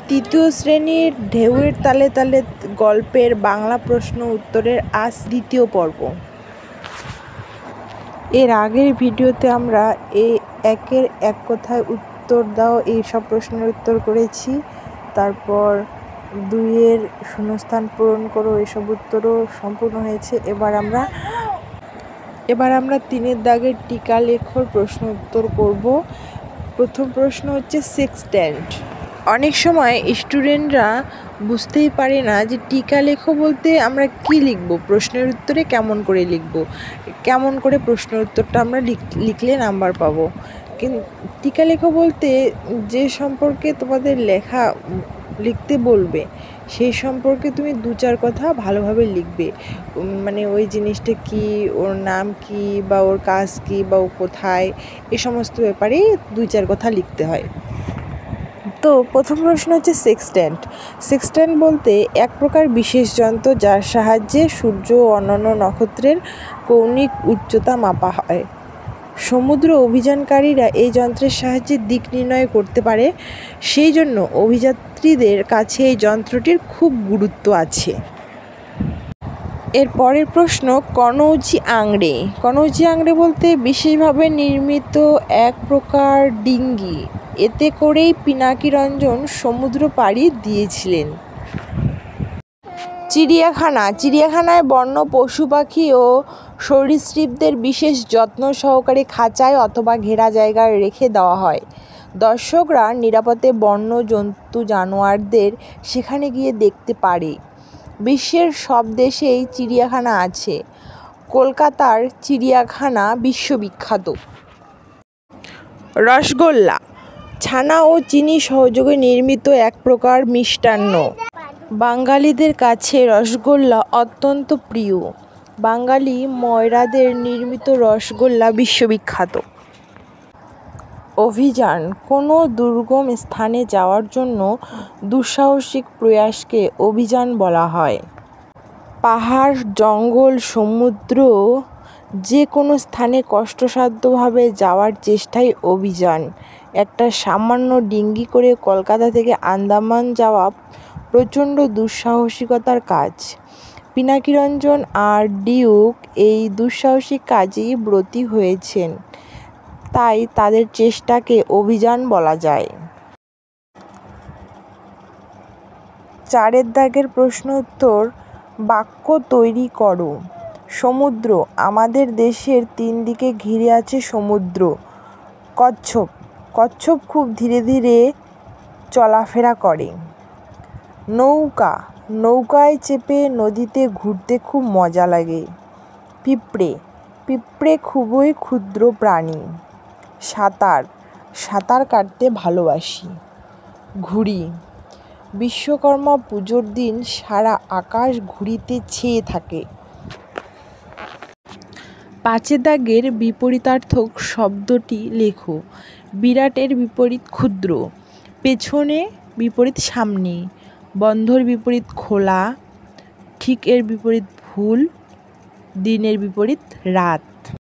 তৃতীয় শ্রেণীর ঢেউয়ের তালে তালে গল্পের বাংলা প্রশ্ন উত্তরের আজ দ্বিতীয় পর্ব। এর আগের ভিডিওতে আমরা একের এক কথায় উত্তর দাও এই সব প্রশ্নের উত্তর করেছি। তারপর 2-এর শূন্যস্থান পূরণ করো এসব উত্তরও সম্পূর্ণ হয়েছে। এবার আমরা 3-এর দাগের টিকা লেখর প্রশ্ন উত্তর করব। প্রথম প্রশ্ন হচ্ছে সেক্সট্যান্ট। অনেক সময় স্টুডেন্টরা বুঝতেই পারে না যে টিকা লেখো বলতে আমরা কি লিখব, প্রশ্নের উত্তরে কেমন করে লিখব, কেমন করে প্রশ্নের উত্তরটা আমরা লিখলে নাম্বার পাবো। কিন্তু টিকা লেখো বলতে যে সম্পর্কে তোমাদের লিখতে বলবে সেই সম্পর্কে তুমি 2-4 কথা ভালোভাবে লিখবে। মানে ওই জিনিসটা কি, ওর নাম কি, বা ওর কাজ কি, বা ও কোথায়, এই সমস্ত ব্যাপারে 2-4 কথা লিখতে হয়। তো প্রথম প্রশ্ন হচ্ছে সেক্সট্যান্ট। সেক্সট্যান্ট বলতে এক প্রকার বিশেষ যন্ত্র যার সাহায্যে সূর্য ও অন্যান্য নক্ষত্রের কৌণিক উচ্চতা মাপা হয়। সমুদ্র অভিযানকারীরা এই যন্ত্রের সাহায্যে দিক নির্ণয় করতে পারে, সেই জন্য অভিযাত্রীদের কাছে এই যন্ত্রটির খুব গুরুত্ব আছে। এর পরের প্রশ্ন কনৌজি আংড়ে। কনৌজি আংড়ে বলতে বিশেষভাবে নির্মিত এক প্রকার ডিঙ্গি, এতে করেই পিনাকি রঞ্জন সমুদ্র পাড়ি দিয়েছিলেন। চিড়িয়াখানা। চিড়িয়াখানায় বন্য পশু পাখি ও সরীসৃপদের বিশেষ যত্ন সহকারে খাঁচায় অথবা ঘেরা জায়গায় রেখে দেওয়া হয়। দর্শকরা নিরাপদে বন্য জন্তু জানোয়ারদের সেখানে গিয়ে দেখতে পারে। বিশ্বের সব দেশেই চিড়িয়াখানা আছে। কলকাতার চিড়িয়াখানা বিশ্ববিখ্যাত। রসগোল্লা। ছানা ও চিনি সহযোগে নির্মিত এক প্রকার মিষ্টান্ন। বাঙালিদের কাছে রসগোল্লা অত্যন্ত প্রিয়। বাঙালি ময়রাদের নির্মিত রসগোল্লা বিশ্ববিখ্যাত। অভিযান। কোনো দুর্গম স্থানে যাওয়ার জন্য দুঃসাহসিক প্রয়াসকে অভিযান বলা হয়। পাহাড়, জঙ্গল, সমুদ্র, যে কোনো স্থানে কষ্টসাধ্যভাবে যাওয়ার চেষ্টাই অভিযান। একটা সামান্য ডিঙ্গি করে কলকাতা থেকে আন্দামান যাওয়া প্রচণ্ড দুঃসাহসিকতার কাজ। পিনাকিরঞ্জন আর ডিউক এই দুঃসাহসিক কাজেই ব্রতী হয়েছেন, তাই তাদের চেষ্টাকে অভিযান বলা যায়। 4-এর দাগের প্রশ্ন উত্তর বাক্য তৈরি করো। সমুদ্র। আমাদের দেশের 3 দিকে ঘিরে আছে সমুদ্র। কচ্ছপ। কচ্ছপ খুব ধীরে ধীরে চলাফেরা করে। নৌকা। নৌকায় চেপে নদীতে ঘুরতে খুব মজা লাগে। পিঁপড়ে। পিঁপড়ে খুবই ক্ষুদ্র প্রাণী। সাঁতার। সাঁতার কাটতে ভালোবাসি। ঘুড়ি। বিশ্বকর্মা পুজোর দিন সারা আকাশ ঘুড়িতে ছেয়ে থাকে। 5-এর দাগের বিপরীতার্থক শব্দটি লেখো। বিরাটের বিপরীত ক্ষুদ্র। পেছনে বিপরীত সামনে। বন্ধর বিপরীত খোলা। ঠিক এর বিপরীত ভুল। দিনের বিপরীত রাত।